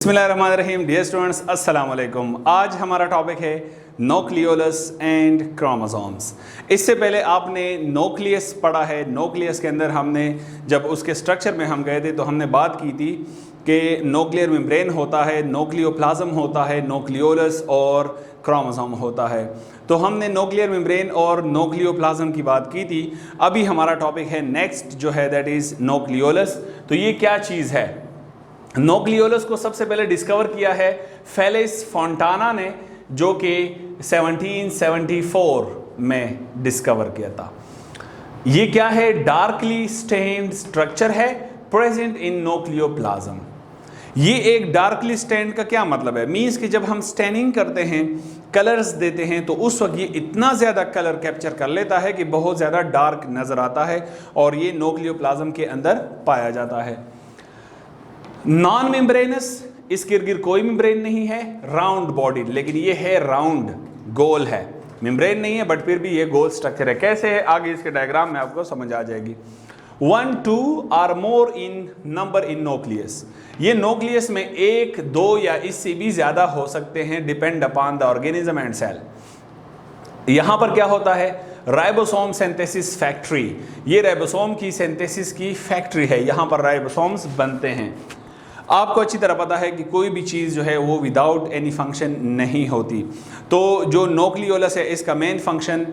बिस्मिल्लाहिर्रहमानिर्रहीम। Dear students, अस्सलाम वालेकुम। आज हमारा टॉपिक है न्यूक्लियोलस एंड क्रोमोसोम्स। इससे पहले आपने न्यूक्लियस पढ़ा है। न्यूक्लियस के अंदर हमने जब उसके स्ट्रक्चर में हम गए थे तो हमने बात की थी कि न्यूक्लियर मेम्ब्रेन होता है, न्यूक्लियोप्लाज्म होता है, न्यूक्लियोलस और क्रोमोसोम होता है। तो हमने न्यूक्लियर मेम्ब्रेन और न्यूक्लियोप्लाज्म की बात की थी। अभी हमारा टॉपिक है नेक्स्ट जो है दैट इज़ न्यूक्लियोलस। तो ये क्या चीज़ है? न्यूक्लियोलस को सबसे पहले डिस्कवर किया है फेलिस फोंटाना ने, जो कि 1774 में डिस्कवर किया था। ये क्या है? डार्कली स्टेन्ड स्ट्रक्चर है प्रेजेंट इन न्यूक्लियोप्लाज्म। ये एक डार्कली स्टेन्ड का क्या मतलब है? मींस कि जब हम स्टेनिंग करते हैं, कलर्स देते हैं, तो उस वक्त ये इतना ज़्यादा कलर कैप्चर कर लेता है कि बहुत ज़्यादा डार्क नज़र आता है और ये न्यूक्लियोप्लाज्म के अंदर पाया जाता है। नॉन मेम्ब्रेनस, इसके इर्द गिर्द कोई मेम्ब्रेन नहीं है, राउंड बॉडी, लेकिन ये है राउंड, गोल है, मेम्ब्रेन नहीं है बट फिर भी ये गोल स्ट्रक्चर है। कैसे है आगे इसके डायग्राम में आपको समझ आ जाएगी। 1, 2 are more in number in nucleus. ये न्यूक्लियस में 1, 2 या इससे भी ज्यादा हो सकते हैं, depend upon the organism and cell. यहां पर क्या होता है? Ribosome synthesis factory. ये राइबोसोम की सिंथेसिस की फैक्ट्री है, यहां पर राइबोसोम्स बनते हैं। आपको अच्छी तरह पता है कि कोई भी चीज़ जो है वो विदाउट एनी फंक्शन नहीं होती। तो जो न्यूक्लियोलस है इसका मेन फंक्शन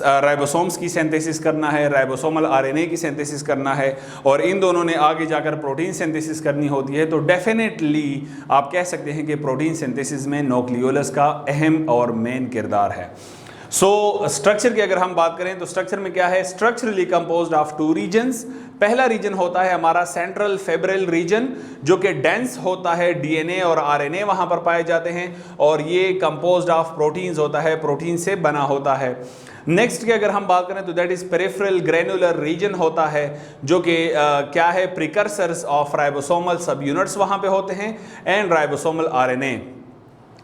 राइबोसोम्स की सिंथेसिस करना है, राइबोसोमल आरएनए की सिंथेसिस करना है, और इन दोनों ने आगे जाकर प्रोटीन सिंथेसिस करनी होती है। तो डेफिनेटली आप कह सकते हैं कि प्रोटीन सिंथेसिस में न्यूक्लियोलस का अहम और मेन किरदार है। सो स्ट्रक्चर की अगर हम बात करें तो स्ट्रक्चर में क्या है? Structurally composed of 2 regions. पहला रीजन होता है हमारा सेंट्रल फेब्रिल रीजन, जो कि डेंस होता है, डीएनए और आरएनए वहां पर पाए जाते हैं, और ये कंपोज्ड ऑफ प्रोटीन्स होता है, प्रोटीन से बना होता है। नेक्स्ट की अगर हम बात करें तो that is peripheral granular region होता है, जो कि क्या है? Precursors of ribosomal subunits वहां पे होते हैं एंड राइबोसोमल आरएनए।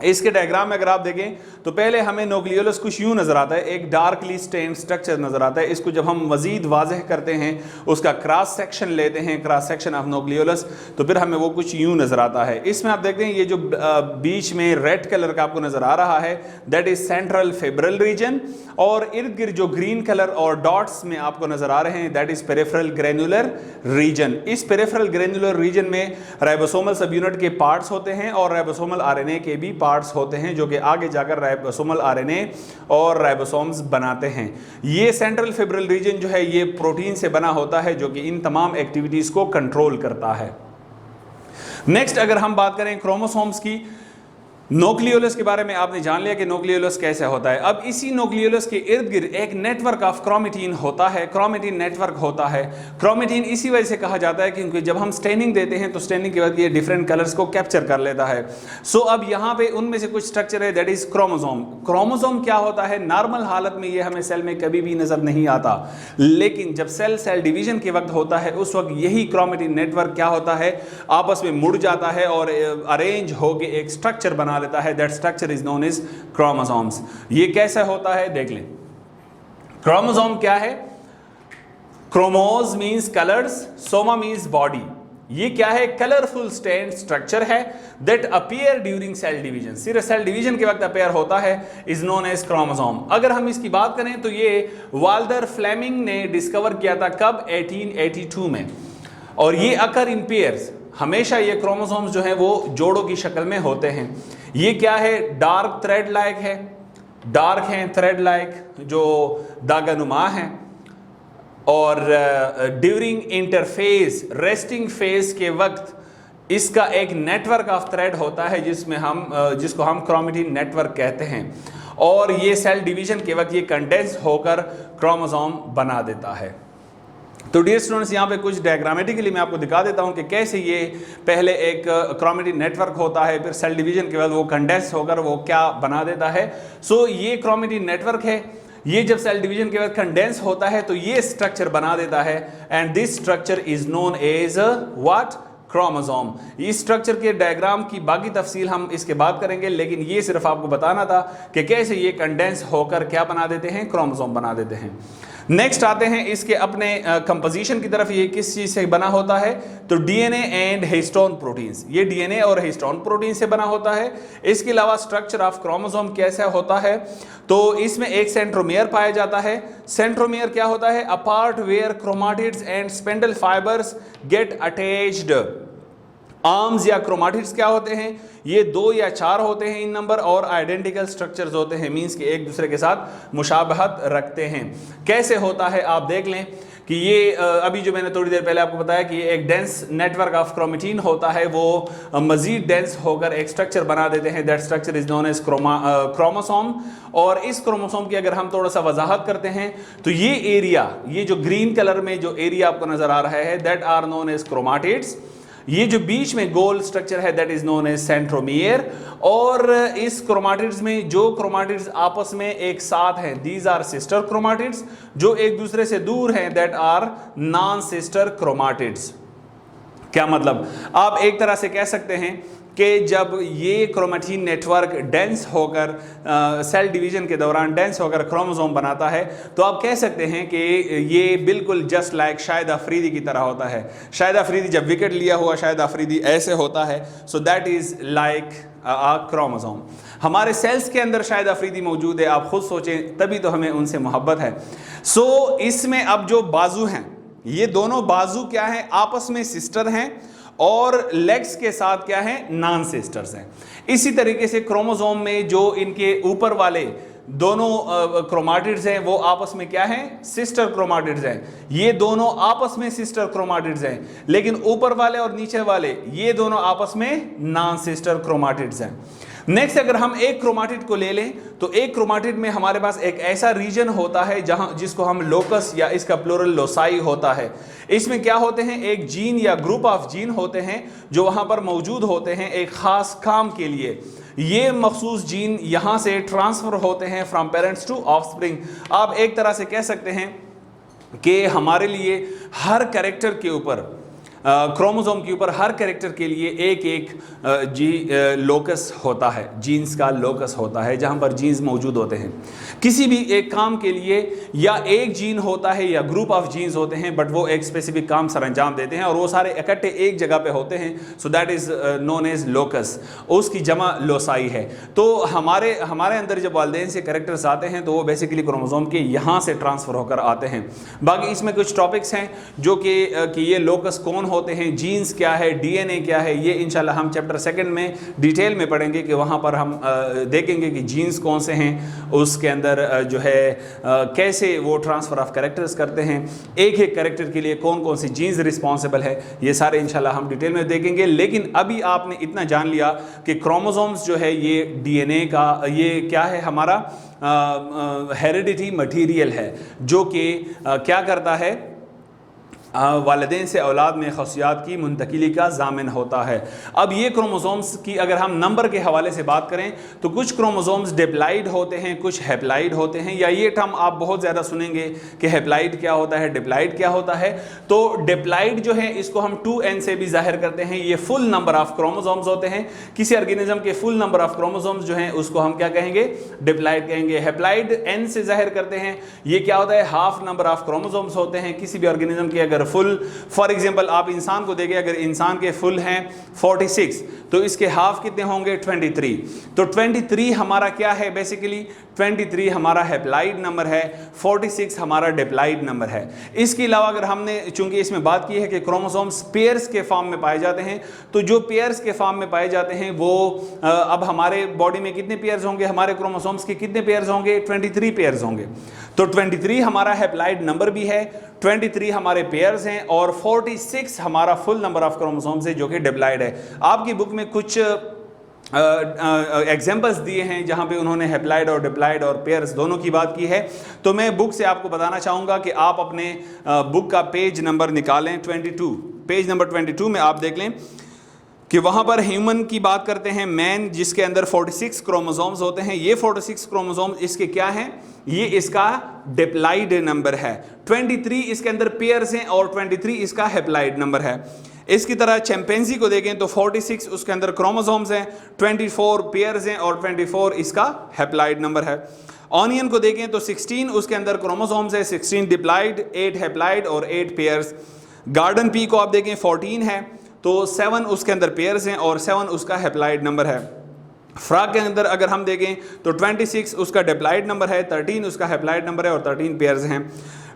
इसके डायग्राम में अगर आप देखें तो पहले हमें न्यूक्लियोलस कुछ यूं नजर आता है, एक डार्कली स्टेन्ड स्ट्रक्चर नजर आता है। इसको जब हम मजीद वाज़ेह करते हैं, उसका क्रॉस सेक्शन लेते हैं, क्रॉस सेक्शन ऑफ न्यूक्लियोलस, तो फिर हमें वो कुछ यूं नजर आता है। इसमें आप देखते हैं ये जो बीच में रेड कलर का आपको नजर आ रहा है दैट इज सेंट्रल फेब्रिल रीजन, और इर्द गिर्द जो ग्रीन कलर और डॉट्स में आपको नजर आ रहे हैं that is peripheral granular region. इस पेरिफेरल ग्रेनुलर रीजन में राइबोसोमल सब यूनिट के पार्ट्स होते हैं और राइबोसोमल आरएनए के भी पार्ट्स होते हैं, जो कि आगे जाकर राइबोसोमल आरएनए और राइबोसोम्स बनाते हैं। ये सेंट्रल फेब्रिल रीजन जो है ये प्रोटीन से बना होता है, जो कि इन तमाम एक्टिविटीज को कंट्रोल करता है। नेक्स्ट अगर हम बात करें क्रोमोसोम्स की, न्यूक्लियोलस के बारे में आपने जान लिया कि न्यूक्लियोलस कैसे होता है। अब इसी न्यूक्लियोलस के इर्द गिर्द एक नेटवर्क ऑफ क्रोमेटिन होता है, क्रोमेटिन नेटवर्क होता है। क्रोमेटिन इसी वजह से कहा जाता है क्योंकि जब हम स्टेनिंग देते हैं तो स्टेनिंग के बाद ये डिफरेंट कलर्स को कैप्चर कर लेता है। सो अब यहाँ पे उनमें से कुछ स्ट्रक्चर है दैट इज क्रोमोसोम। क्रोमोसोम क्या होता है? नॉर्मल हालत में ये हमें सेल में कभी भी नजर नहीं आता, लेकिन जब सेल डिवीजन के वक्त होता है उस वक्त यही क्रोमेटिन नेटवर्क क्या होता है? आपस में मुड़ जाता है और अरेंज होकर एक स्ट्रक्चर बना लेता है। That structure is known as chromosomes. ये कैसे होता है देख लें। क्रोमोसोम क्या है? Chromos means colours, soma means body. ये क्या है? कलरफुल स्टेन्ड स्ट्रक्चर है that appear during cell division. सिर्फ सेल डिवीजन के वक्त अपीयर होता है, इज नोन एज क्रोमोसोम। अगर हम इसकी बात करें तो ये वाल्डर फ्लेमिंग ने डिस्कवर किया था कब? 1882 में, और ये अकर इन पेयर्स। हमेशा ये क्रोमोसोम्स जो हैं वो जोड़ों की शक्ल में होते हैं। ये क्या है? डार्क थ्रेड लाइक है, डार्क हैं थ्रेड लाइक जो दागानुमा हैं, और ड्यूरिंग इंटरफेस रेस्टिंग फेज के वक्त इसका एक नेटवर्क ऑफ थ्रेड होता है जिसको हम क्रोमेटिन नेटवर्क कहते हैं, और ये सेल डिवीजन के वक्त ये कंडेंस होकर क्रोमोसोम बना देता है। तो डियर स्टूडेंट्स, यहाँ पे कुछ डायग्रामेटिकली मैं आपको दिखा देता हूँ कि कैसे ये पहले एक क्रोमेटिन नेटवर्क होता है, फिर सेल डिवीजन के बाद वो कंडेंस होकर वो क्या बना देता है। सो ये क्रोमेटिन नेटवर्क है। ये जब सेल डिवीजन के बाद कंडेंस होता है तो ये स्ट्रक्चर बना देता है, and this structure is known as what? Chromosome. इस स्ट्रक्चर के डायग्राम की बाकी तफसील हम इसके बाद करेंगे, लेकिन ये सिर्फ आपको बताना था कि कैसे ये कंडेंस होकर क्या बना देते हैं? क्रोमोसोम बना देते हैं। नेक्स्ट आते हैं इसके अपने कंपोजिशन की तरफ। ये किस चीज से बना होता है? तो डीएनए एंड हिस्टोन प्रोटीन्स, ये डीएनए और हिस्टोन प्रोटीन से बना होता है। इसके अलावा स्ट्रक्चर ऑफ क्रोमोसोम कैसा होता है? तो इसमें एक सेंट्रोमियर पाया जाता है। सेंट्रोमियर क्या होता है? A part where chromatids and spindle fibres get attached. Arms या क्रोमाटिड्स क्या होते हैं? ये 2 या 4 होते हैं इन नंबर और आइडेंटिकल स्ट्रक्चर्स होते हैं, मींस कि एक दूसरे के साथ मुशाबहत रखते हैं। कैसे होता है आप देख लें कि ये अभी जो मैंने थोड़ी देर पहले आपको बताया कि एक डेंस नेटवर्क ऑफ क्रोमेटिन होता है, वो मजीद डेंस होकर एक स्ट्रक्चर बना देते हैं। That structure is known as chromosome. और इस क्रोमोसोम की अगर हम थोड़ा सा वजाहत करते हैं तो ये एरिया, ये जो ग्रीन कलर में जो एरिया आपको नजर आ रहा है, that are known as chromatids. ये जो बीच में गोल स्ट्रक्चर है that is known as centromere. और इस क्रोमाटिड्स में जो क्रोमाटिड्स आपस में एक साथ हैं, दीज आर सिस्टर क्रोमाटिड्स। जो एक दूसरे से दूर हैं that are non sister chromatids. क्या मतलब? आप एक तरह से कह सकते हैं कि जब ये क्रोमेटिन नेटवर्क डेंस होकर सेल डिवीजन के दौरान डेंस होकर क्रोमोसोम बनाता है, तो आप कह सकते हैं कि ये बिल्कुल जस्ट लाइक शाहिद अफरीदी की तरह होता है। शाहिद अफरीदी जब विकेट लिया हुआ शाहिद अफरीदी ऐसे होता है, सो that is like a chromosome. हमारे सेल्स के अंदर शाहिद अफरीदी मौजूद है, आप खुद सोचें, तभी तो हमें उनसे मोहब्बत है। सो इसमें अब जो बाजू हैं, ये दोनों बाजू क्या हैं? आपस में सिस्टर हैं और लेग्स के साथ क्या है? नॉन सिस्टर्स हैं। इसी तरीके से क्रोमोसोम में जो इनके ऊपर वाले दोनों क्रोमाटिड्स हैं वो आपस में क्या हैं? सिस्टर क्रोमाटिड्स हैं। ये दोनों आपस में सिस्टर क्रोमाटिड्स हैं, लेकिन ऊपर वाले और नीचे वाले ये दोनों आपस में नॉन सिस्टर क्रोमाटिड्स हैं। नेक्स्ट, अगर हम एक क्रोमाटिड को ले लें तो एक क्रोमाटिड में हमारे पास एक ऐसा रीजन होता है जहां जिसको हम लोकस या इसका प्लूरल लोसाई होता है। इसमें क्या होते हैं? एक जीन या ग्रुप ऑफ जीन होते हैं जो वहां पर मौजूद होते हैं एक खास काम के लिए। ये मखसूस जीन यहां से ट्रांसफर होते हैं फ्रॉम पेरेंट्स टू ऑफस्प्रिंग। आप एक तरह से कह सकते हैं कि हमारे लिए हर कैरेक्टर के ऊपर, क्रोमोसोम के ऊपर हर कैरेक्टर के लिए एक एक लोकस होता है, जीन्स का लोकस होता है जहां पर जीन्स मौजूद होते हैं। किसी भी एक काम के लिए या एक जीन होता है या ग्रुप ऑफ जीन्स होते हैं, बट वो एक स्पेसिफिक काम सर अंजाम देते हैं और वो सारे इकट्ठे एक जगह पे होते हैं। So that is known as locus, उसकी जमा लोसाई है। तो हमारे अंदर जब वालिदैन से कैरेक्टर्स आते हैं तो वो बेसिकली क्रोमोसोम के यहाँ से ट्रांसफर होकर आते हैं। बाकी इसमें कुछ टॉपिक्स हैं जो कि ये लोकस कौन होते हैं, जीन्स क्या है, डीएनए क्या है, ये इंशाल्लाह हम चैप्टर 2 में डिटेल में पढ़ेंगे कि वहाँ पर हम देखेंगे कि जीन्स कौन से हैं, उसके अंदर जो है कैसे वो ट्रांसफ़र ऑफ कैरेक्टर्स करते हैं, एक एक कैरेक्टर के लिए कौन कौन सी जीन्स रिस्पॉन्सिबल है, ये सारे इंशाल्लाह हम डिटेल में देखेंगे। लेकिन अभी आपने इतना जान लिया कि क्रोमोसोम्स जो है ये डीएनए का ये क्या है, हमारा हेरिडिटी मटीरियल है जो कि क्या करता है, वालिदैन से औलाद में खसूसियात की मुंतकिली का ज़ामिन होता है। अब ये क्रोमोसोम्स की अगर हम नंबर के हवाले से बात करें तो कुछ क्रोमोसोम्स डिप्लाइड होते हैं, कुछ हैप्लाइड होते हैं, या ये टर्म आप बहुत ज़्यादा सुनेंगे कि हैप्लाइड क्या होता है, डिप्लाइड क्या होता है। तो डिप्लाइड जो है इसको हम 2n से भी जाहिर करते हैं, ये फुल नंबर ऑफ क्रोमोसोम्स होते हैं। किसी ऑर्गेनिज्म के फुल नंबर ऑफ क्रोमोसोम्स जो हैं उसको हम क्या कहेंगे, डिप्लाइड कहेंगे। हैप्लाइड n से जाहिर करते हैं, ये क्या होता है, हाफ नंबर ऑफ क्रोमोसोम्स होते हैं किसी भी ऑर्गेनिज्म के। अगर फुल, फॉर एग्जांपल आप इंसान को देखें, अगर इंसान के फुल हैं 46 तो इसके हाफ कितने होंगे, 23। तो 23 हमारा क्या है, बेसिकली 23 हमारा हैप्लाइड नंबर है, 46 हमारा डिप्लाइड नंबर है। इसके अलावा अगर हमने चूंकि इसमें बात की है कि क्रोमोसोम्स पेयर्स के फॉर्म में पाए जाते हैं, तो जो पेयर्स के फॉर्म में पाए जाते हैं वो अब हमारे बॉडी में कितने पेयर्स होंगे, हमारे क्रोमोसोम्स के कितने पेयर्स होंगे, 23 पेयर्स होंगे। तो 23 हमारा हैप्लाइड नंबर भी है, 23 हमारे पेयर्स हैं और 46 हमारा फुल नंबर ऑफ क्रोमोसोम्स है जो कि डिप्लाइड है। आपकी बुक में कुछ एग्जाम्पल्स दिए हैं जहां पे उन्होंने हैप्लाइड और डिप्लाइड और पेयर्स दोनों की बात की है। तो मैं बुक से आपको बताना चाहूँगा कि आप अपने बुक का पेज नंबर निकालें 22, पेज नंबर 22 में आप देख लें कि वहाँ पर ह्यूमन की बात करते हैं, मैन, जिसके अंदर 46 क्रोमोसोम्स होते हैं। ये 46 क्रोमोसोम्स इसके क्या हैं, ये इसका डिप्लाइड नंबर है। 23 इसके अंदर पेयर्स हैं और 23 इसका हैप्लाइड नंबर है। इसकी तरह चिंपैंजी को देखें तो 46 उसके अंदर क्रोमोसोम्स हैं, 24 पेयर्स हैं और 24 इसका हैप्लाइड नंबर है। ऑनियन को देखें तो 16 उसके अंदर क्रोमोसोम्स है, 16 डिप्लॉइड, 8 हैप्लॉइड और 8 पेयर्स। गार्डन पी को आप देखें 14 है, तो 7 उसके अंदर पेयर्स हैं और 7 उसका हैप्लॉइड नंबर है। फ्रॉग के अंदर अगर हम देखें तो 26 उसका डिप्लॉइड नंबर है, 13 उसका हैप्लॉइड नंबर है और 13 पेयर्स हैं।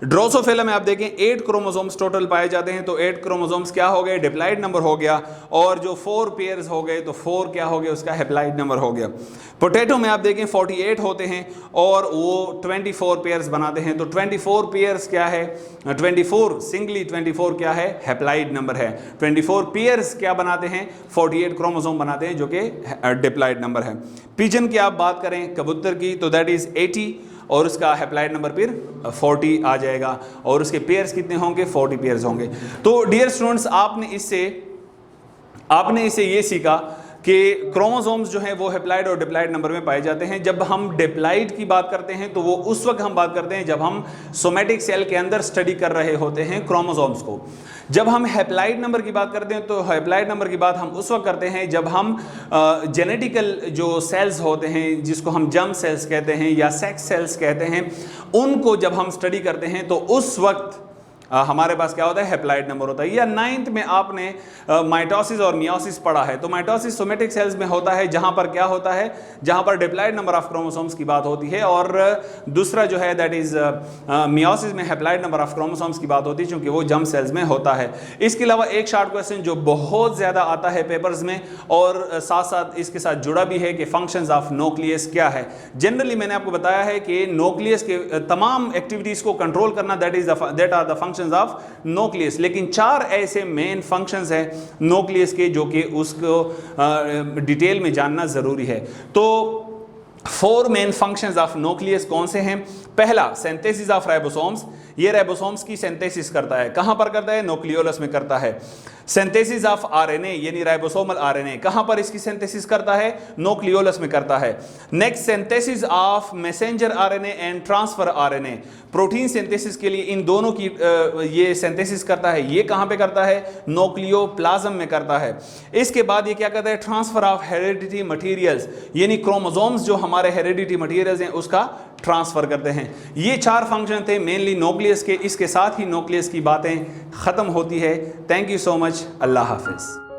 ड्रोसोफिला में आप देखें 8 क्रोमोसोम्स टोटल पाए जाते हैं, तो 8 क्रोमोसोम्स क्या हो गए, डिप्लॉइड नंबर हो गया, और जो 4 पेयर्स हो गए तो 4 क्या हो गया, उसका हैप्लॉइड नंबर हो गया। पोटैटो में आप देखें 48 होते हैं और वो 24 पेयर्स बनाते हैं, तो 24 पेयर्स क्या है, 24 सिंगली 24 क्या है, हैप्लॉइड नंबर है। 24 पेयर्स क्या बनाते हैं, 48 क्रोमोसोम बनाते हैं जो कि डिप्लॉइड नंबर है। पिजन की आप बात करें, कबूतर की, तो दैट इज 80 और उसका हैप्लॉइड नंबर फिर 40 आ जाएगा और उसके पेयर्स कितने होंगे, 40 पेयर्स होंगे। तो डियर स्टूडेंट्स, आपने इससे ये सीखा कि क्रोमोसोम्स जो हैं वो हैप्लॉइड और डिप्लॉइड नंबर में पाए जाते हैं। जब हम डिप्लॉइड की बात करते हैं तो वो उस वक्त हम बात करते हैं जब हम सोमेटिक सेल के अंदर स्टडी कर रहे होते हैं क्रोमोसोम्स को। जब हम हैप्लॉइड नंबर की बात करते हैं तो हैप्लॉइड नंबर की बात हम उस वक्त करते हैं जब हम जेनेटिकल जो सेल्स होते हैं, जिसको हम जर्म सेल्स कहते हैं या सेक्स सेल्स कहते हैं, उनको जब हम स्टडी करते हैं तो उस वक्त हमारे पास क्या होता है, हैप्लॉइड नंबर होता है। या 9th में आपने माइटोसिस और मियोसिस पढ़ा है, तो माइटोसिस सोमेटिक सेल्स में होता है जहां पर क्या होता है, जहां पर डिप्लॉइड नंबर ऑफ क्रोमोसोम्स की बात होती है, और दूसरा जो है दैट इज मियोसिस में हैप्लॉइड नंबर ऑफ क्रोमोसोम्स की बात होती है, क्योंकि वो जर्म सेल्स में होता है। इसके अलावा एक शॉर्ट क्वेश्चन जो बहुत ज्यादा आता है पेपर्स में और साथ साथ इसके साथ जुड़ा भी है कि फंक्शंस ऑफ न्यूक्लियस क्या है। जनरली मैंने आपको बताया है कि न्यूक्लियस के तमाम एक्टिविटीज को कंट्रोल करना that are the functions of nucleus, लेकिन 4 ऐसे मेन फंक्शंस हैं न्यूक्लियस के जो कि उसको डिटेल में जानना जरूरी है। तो 4 मेन फंक्शंस ऑफ न्यूक्लियस कौन से हैं? पहला, सिंथेसिस ऑफ राइबोसोम्स। ये राइबोसोम्स की सिंथेसिस करता है। कहां पर करता है? न्यूक्लियोलस में करता है। सिंथेसिस ऑफ आरएनए यानी राइबोसोमल आरएनए, कहां पर इसकी सिंथेसिस करता है? न्यूक्लियोलस में करता है। Next, synthesis of messenger RNA and transfer RNA, protein synthesis के लिए इन दोनों की ये सिंथेसिस करता है। ये कहां पे करता है? न्यूक्लियोप्लाज्म में करता है। इसके बाद ये क्या करता है? ट्रांसफर ऑफ हेरिडिटी मटेरियल्स, यानी क्रोमोसोम्स जो हमारे हेरिडिटी मटेरियल्स हैं उसका ट्रांसफर करते हैं। ये 4 फंक्शन थे मेनली न्यूक्लियस के। इसके साथ ही न्यूक्लियस की बातें खत्म होती है। Thank you so much. Allah Hafiz.